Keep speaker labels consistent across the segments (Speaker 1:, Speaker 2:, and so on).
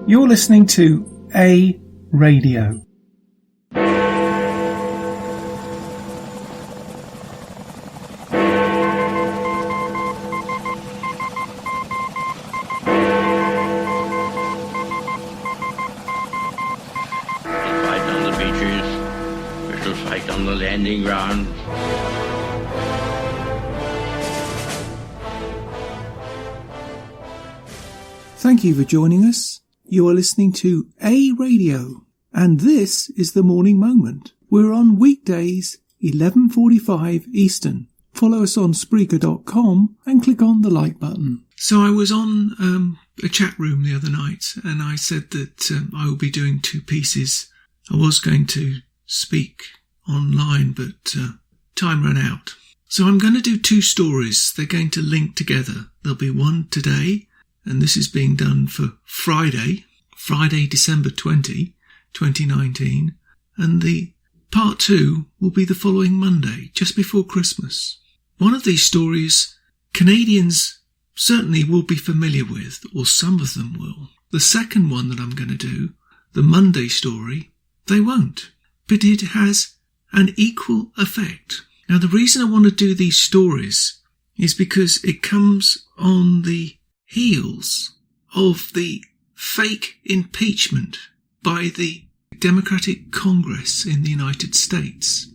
Speaker 1: You're listening to A Radio.
Speaker 2: On the landing ground.
Speaker 1: Thank you for joining us. You are listening to A Radio, and this is the Morning Moment. We're on weekdays, 11:45 Eastern. Follow us on Spreaker.com and click on the like button. So I was on a chat room the other night, and I said that I will be doing two pieces. I was going to speak online, but time ran out. So I'm going to do two stories. They're going to link together. There'll be one today, and this is being done for Friday, December 20, 2019, and the part two will be the following Monday, just before Christmas. One of these stories Canadians certainly will be familiar with, or some of them will. The second one that I'm going to do, the Monday story, they won't. But it has an equal effect. Now, the reason I want to do these stories is because it comes on the heels of the fake impeachment by the Democratic Congress in the United States.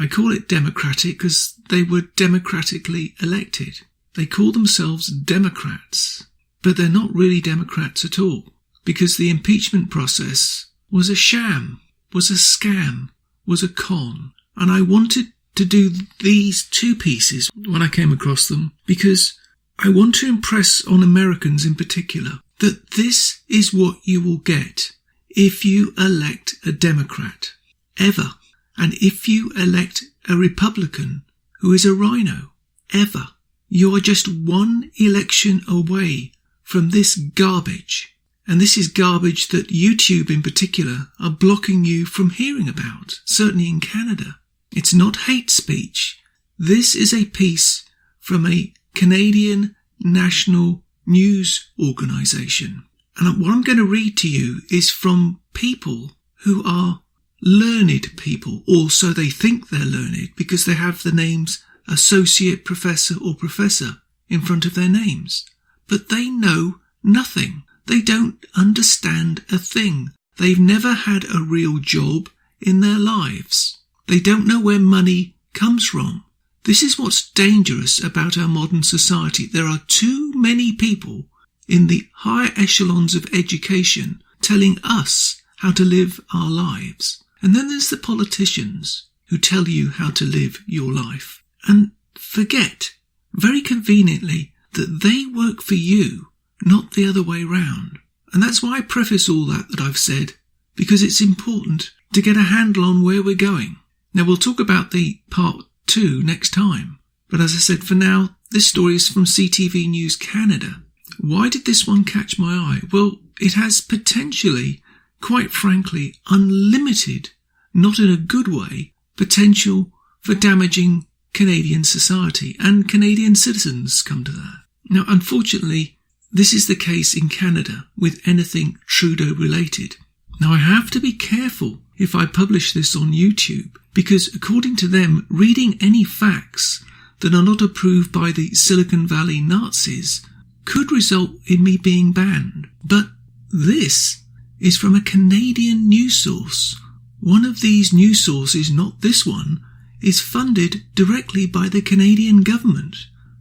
Speaker 1: I call it democratic because they were democratically elected. They call themselves Democrats, but they're not really Democrats at all, because the impeachment process was a sham, was a scam, was a con. And I wanted to do these two pieces when I came across them because I want to impress on Americans in particular that this is what you will get if you elect a Democrat, ever. And if you elect a Republican who is a rhino, ever. You are just one election away from this garbage. And this is garbage that YouTube in particular are blocking you from hearing about, certainly in Canada. It's not hate speech. This is a piece from a Canadian national news organisation. And what I'm going to read to you is from people who are learned people, or so they think they're learned, because they have the names Associate Professor or Professor in front of their names. But they know nothing. They don't understand a thing. They've never had a real job in their lives. They don't know where money comes from. This is what's dangerous about our modern society. There are too many people in the higher echelons of education telling us how to live our lives. And then there's the politicians who tell you how to live your life. And forget, very conveniently, that they work for you, not the other way round. And that's why I preface all that I've said, because it's important to get a handle on where we're going. Now, we'll talk about the part two next time. But as I said, for now, this story is from CTV News Canada. Why did this one catch my eye? Well, it has potentially, quite frankly, unlimited, not in a good way, potential for damaging Canadian society and Canadian citizens, come to that. Now, unfortunately, this is the case in Canada with anything Trudeau related. Now, I have to be careful if I publish this on YouTube, because according to them, reading any facts that are not approved by the Silicon Valley Nazis could result in me being banned. But this is from a Canadian news source. One of these news sources, not this one, is funded directly by the Canadian government.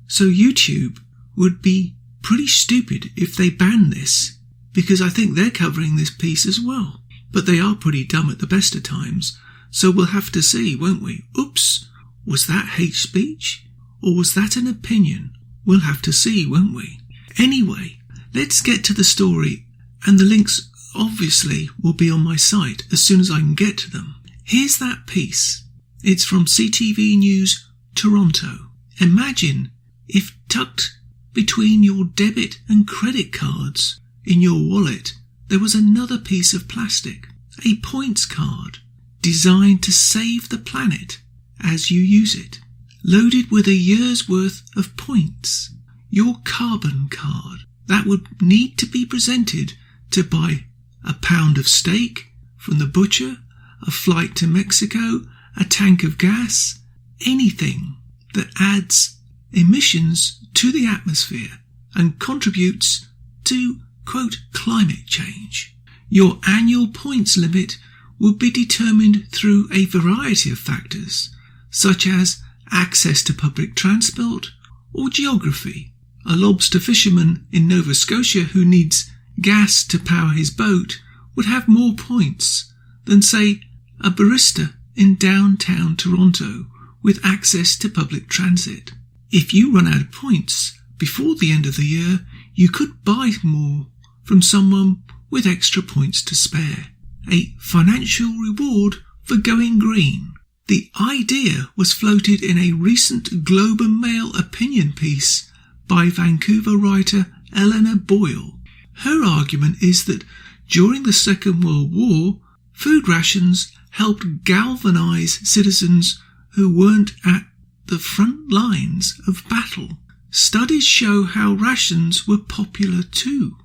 Speaker 1: So YouTube would be pretty stupid if they ban this, because I think they're covering this piece as well. But they are pretty dumb at the best of times, so we'll have to see, won't we? Oops, was that hate speech? Or was that an opinion? We'll have to see, won't we? Anyway, let's get to the story, and the links obviously will be on my site as soon as I can get to them. Here's that piece. It's from CTV News Toronto. Imagine if tucked between your debit and credit cards in your wallet there was another piece of plastic, a points card, designed to save the planet as you use it, loaded with a year's worth of points. Your carbon card that would need to be presented to buy a pound of steak from the butcher, a flight to Mexico, a tank of gas, anything that adds emissions to the atmosphere and contributes to, quote, climate change. Your annual points limit will be determined through a variety of factors, such as access to public transport or geography. A lobster fisherman in Nova Scotia who needs gas to power his boat would have more points than, say, a barista in downtown Toronto with access to public transit. If you run out of points before the end of the year, you could buy more from someone with extra points to spare. A financial reward for going green. The idea was floated in a recent Globe and Mail opinion piece by Vancouver writer Eleanor Boyle. Her argument is that during the Second World War, food rations helped galvanise citizens who weren't at the front lines of battle. Studies show how rations were popular too.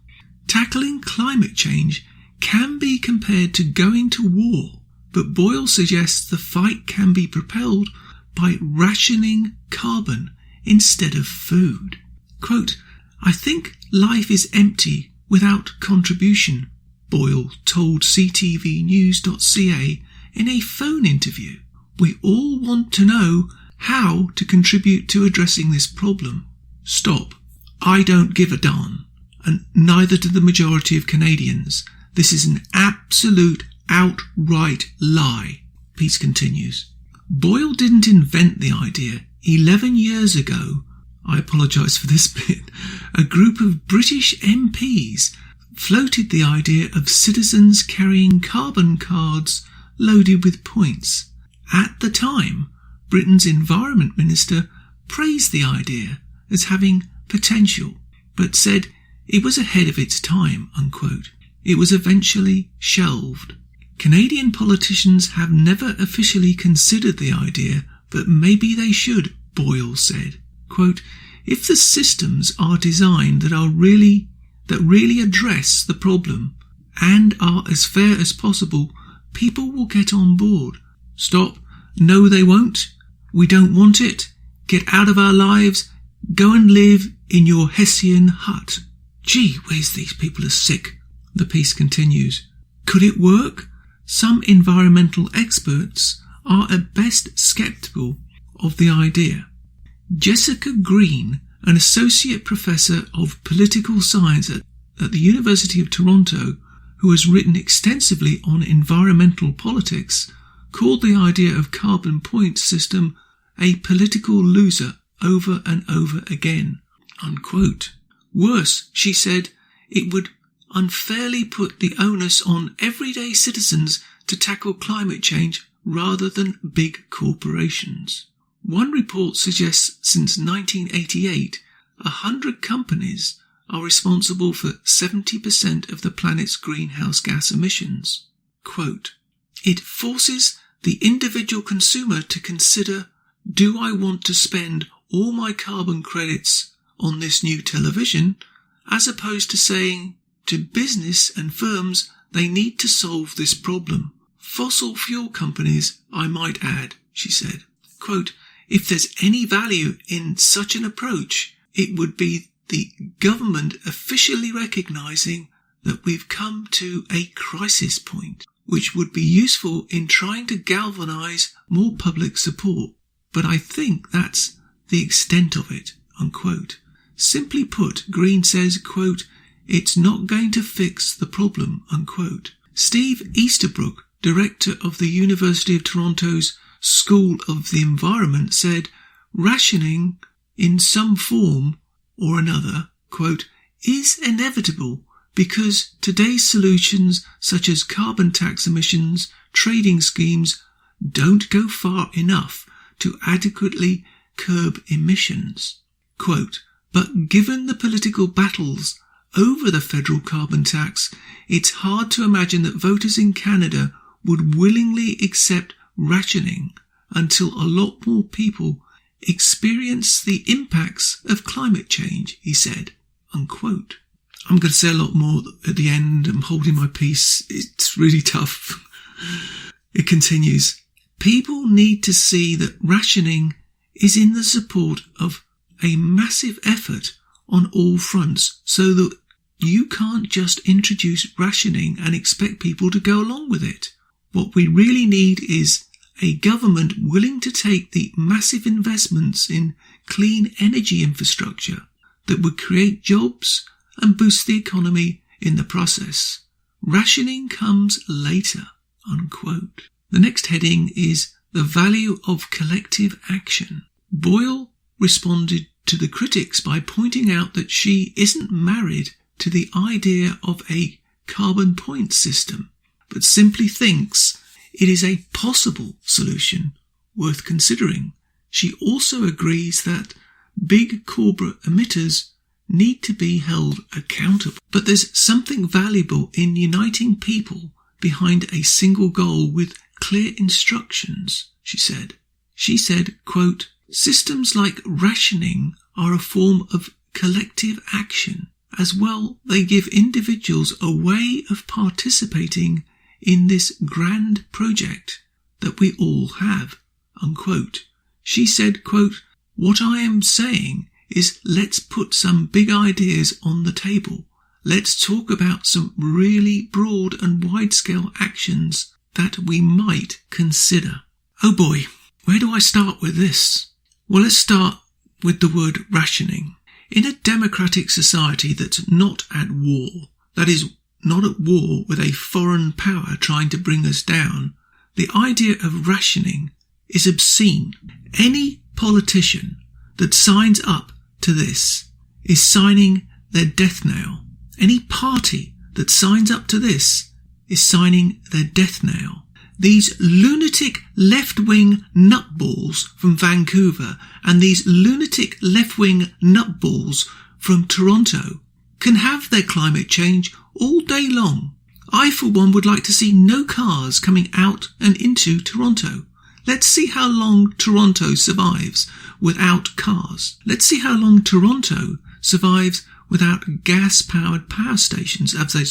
Speaker 1: Tackling climate change can be compared to going to war, but Boyle suggests the fight can be propelled by rationing carbon instead of food. Quote, "I think life is empty without contribution," Boyle told ctvnews.ca in a phone interview. "We all want to know how to contribute to addressing this problem." Stop. I don't give a darn, and neither do the majority of Canadians. This is an absolute outright lie, Peace continues. Boyle didn't invent the idea. 11 years ago, I apologise for this bit, a group of British MPs floated the idea of citizens carrying carbon cards loaded with points. At the time, Britain's Environment Minister praised the idea as having potential, but said it was ahead of its time, unquote. It was eventually shelved. Canadian politicians have never officially considered the idea, but maybe they should, Boyle said. Quote, "If the systems are designed that really address the problem and are as fair as possible, people will get on board." Stop. No, they won't. We don't want it. Get out of our lives. Go and live in your Hessian hut. Gee whiz, these people are sick. The piece continues. Could it work? Some environmental experts are at best sceptical of the idea. Jessica Green, an associate professor of political science at the University of Toronto, who has written extensively on environmental politics, called the idea of carbon point system a political loser over and over again, unquote. Worse, she said, it would unfairly put the onus on everyday citizens to tackle climate change rather than big corporations. One report suggests since 1988, 100 companies are responsible for 70% of the planet's greenhouse gas emissions. Quote, "It forces the individual consumer to consider, do I want to spend all my carbon credits on this new television, as opposed to saying to business and firms they need to solve this problem. Fossil fuel companies, I might add," she said. Quote, "If there's any value in such an approach, it would be the government officially recognising that we've come to a crisis point, which would be useful in trying to galvanise more public support. But I think that's the extent of it," unquote. Simply put, Green says, quote, "It's not going to fix the problem," unquote. Steve Easterbrook, director of the University of Toronto's School of the Environment, said, "Rationing in some form or another," quote, "is inevitable because today's solutions such as carbon tax emissions, trading schemes, don't go far enough to adequately curb emissions." Quote, "But given the political battles over the federal carbon tax, it's hard to imagine that voters in Canada would willingly accept rationing until a lot more people experience the impacts of climate change," he said, unquote. I'm going to say a lot more at the end. I'm holding my peace. It's really tough. It continues. People need to see that rationing is in the support of a massive effort on all fronts, so that you can't just introduce rationing and expect people to go along with it. What we really need is a government willing to take the massive investments in clean energy infrastructure that would create jobs and boost the economy in the process. Rationing comes later, unquote. The next heading is the value of collective action. Boyle responded to the critics by pointing out that she isn't married to the idea of a carbon point system, but simply thinks it is a possible solution worth considering. She also agrees that big corporate emitters need to be held accountable. But there's something valuable in uniting people behind a single goal with clear instructions, she said. She said, quote, systems like rationing are a form of collective action. As well, they give individuals a way of participating in this grand project that we all have, unquote. She said, quote, what I am saying is let's put some big ideas on the table. Let's talk about some really broad and wide-scale actions that we might consider. Oh boy, where do I start with this? Well, let's start with the word rationing. In a democratic society that's not at war, that is, not at war with a foreign power trying to bring us down, the idea of rationing is obscene. Any politician that signs up to this is signing their death knell. Any party that signs up to this is signing their death knell. These lunatic left-wing nutballs from Vancouver and these lunatic left-wing nutballs from Toronto can have their climate change all day long. I, for one, would like to see no cars coming out and into Toronto. Let's see how long Toronto survives without cars. Let's see how long Toronto survives without gas-powered power stations as they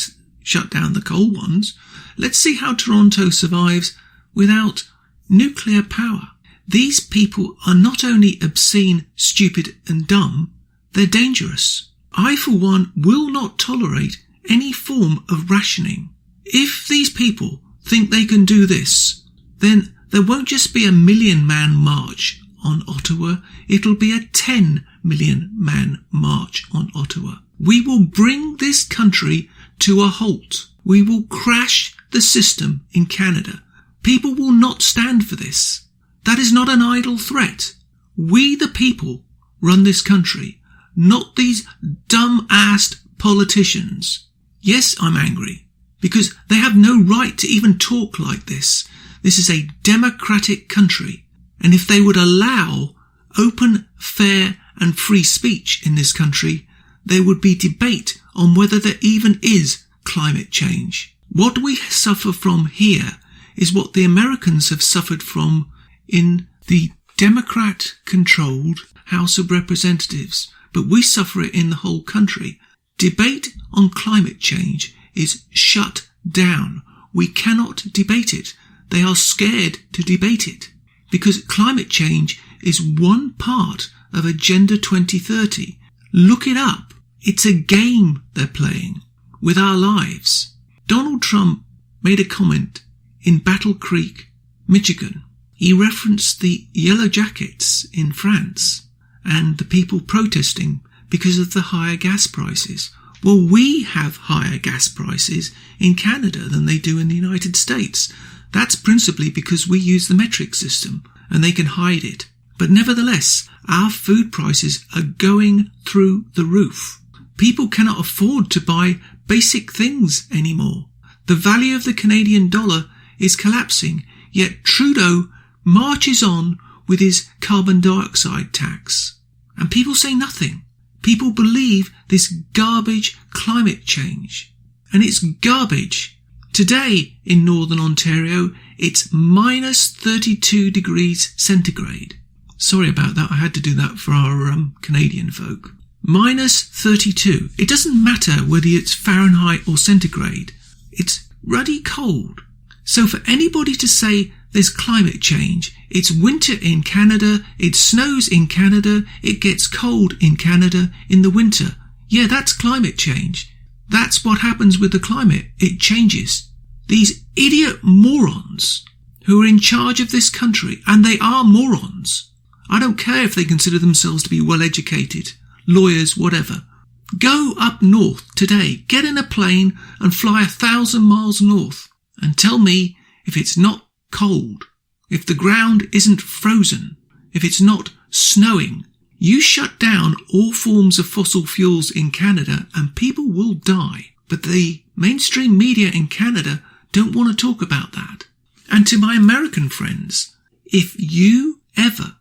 Speaker 1: shut down the coal ones. Let's see how Toronto survives without nuclear power. These people are not only obscene, stupid and dumb, they're dangerous. I, for one, will not tolerate any form of rationing. If these people think they can do this, then there won't just be a 1 million man march on Ottawa, it'll be a 10 million man march on Ottawa. We will bring this country to a halt. We will crash the system in Canada. People will not stand for this. That is not an idle threat. We, the people, run this country, not these dumb-assed politicians. Yes, I'm angry, because they have no right to even talk like this. This is a democratic country, and if they would allow open, fair and free speech in this country, there would be debate on whether there even is climate change. What we suffer from here is what the Americans have suffered from in the Democrat-controlled House of Representatives, but we suffer it in the whole country. Debate on climate change is shut down. We cannot debate it. They are scared to debate it because climate change is one part of Agenda 2030. Look it up. It's a game they're playing with our lives. Donald Trump made a comment in Battle Creek, Michigan. He referenced the Yellow Jackets in France and the people protesting because of the higher gas prices. Well, we have higher gas prices in Canada than they do in the United States. That's principally because we use the metric system and they can hide it. But nevertheless, our food prices are going through the roof. People cannot afford to buy basic things anymore. The value of the Canadian dollar is collapsing, yet Trudeau marches on with his carbon dioxide tax. And people say nothing. People believe this garbage climate change. And it's garbage. Today in Northern Ontario, it's minus 32 degrees centigrade. Sorry about that. I had to do that for our Canadian folk. minus 32. It doesn't matter whether it's Fahrenheit or centigrade. It's ruddy cold. So for anybody to say there's climate change, it's winter in Canada, it snows in Canada, it gets cold in Canada in the winter. Yeah, that's climate change. That's what happens with the climate. It changes. These idiot morons who are in charge of this country, and they are morons. I don't care if they consider themselves to be well educated, lawyers, whatever. Go up north today, get in a plane and fly 1,000 miles north and tell me if it's not cold, if the ground isn't frozen, if it's not snowing. You shut down all forms of fossil fuels in Canada and people will die. But the mainstream media in Canada don't want to talk about that. And to my American friends, if you ever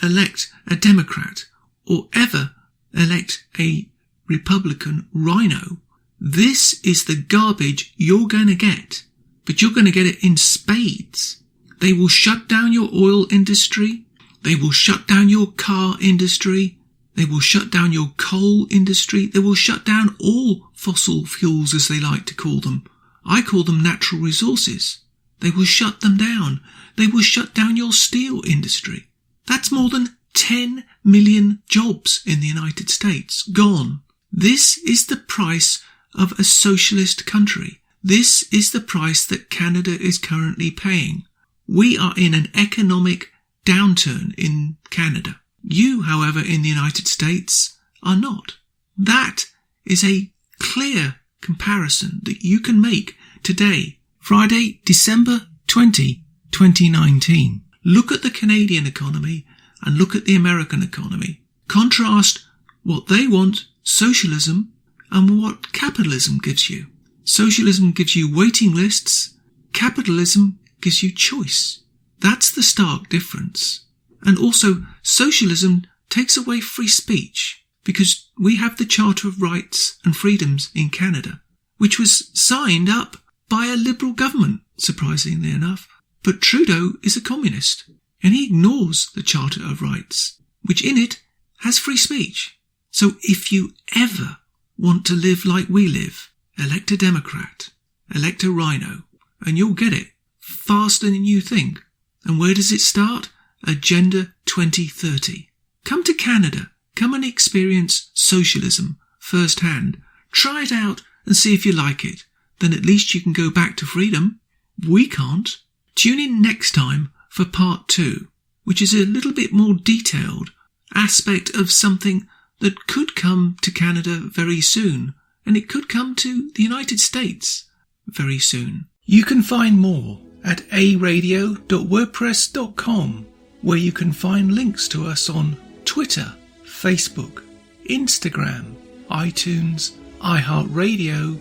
Speaker 1: elect a Democrat or ever elect a Republican rhino, this is the garbage you're going to get. But you're going to get it in spades. They will shut down your oil industry. They will shut down your car industry. They will shut down your coal industry. They will shut down all fossil fuels, as they like to call them. I call them natural resources. They will shut them down. They will shut down your steel industry. That's more than 10 million jobs in the United States gone. This is the price of a socialist country. This is the price that Canada is currently paying. We are in an economic downturn in Canada. You, however, in the United States are not. That is a clear comparison that you can make today, Friday, December 20, 2019. Look at the Canadian economy and look at the American economy. Contrast what they want, socialism, and what capitalism gives you. Socialism gives you waiting lists. Capitalism gives you choice. That's the stark difference. And also, socialism takes away free speech because we have the Charter of Rights and Freedoms in Canada, which was signed up by a Liberal government, surprisingly enough. But Trudeau is a communist, and he ignores the Charter of Rights, which in it has free speech. So if you ever want to live like we live, elect a Democrat, elect a rhino, and you'll get it faster than you think. And where does it start? Agenda 2030. Come to Canada. Come and experience socialism firsthand. Try it out and see if you like it. Then at least you can go back to freedom. We can't. Tune in next time for part 2, which is a little bit more detailed aspect of something that could come to Canada very soon, and it could come to the United States very soon. You can find more at aradio.wordpress.com, where you can find links to us on Twitter, Facebook, Instagram, iTunes, iHeartRadio,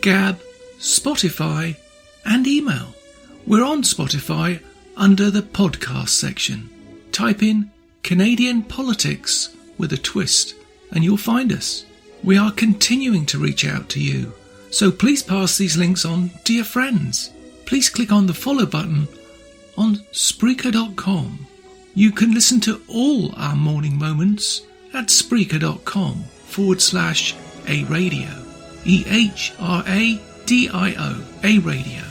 Speaker 1: Gab, Spotify, and email. We're on Spotify under the podcast section. Type in Canadian Politics with a twist and you'll find us. We are continuing to reach out to you, so please pass these links on to your friends. Please click on the follow button on Spreaker.com. You can listen to all our morning moments at Spreaker.com/A-Radio, EHRADIO, A-Radio.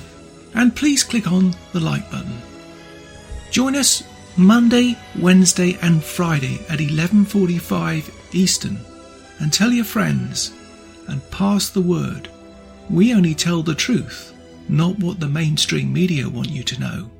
Speaker 1: And please click on the like button. Join us Monday, Wednesday and Friday at 11:45 Eastern, and tell your friends and pass the word. We only tell the truth, not what the mainstream media want you to know.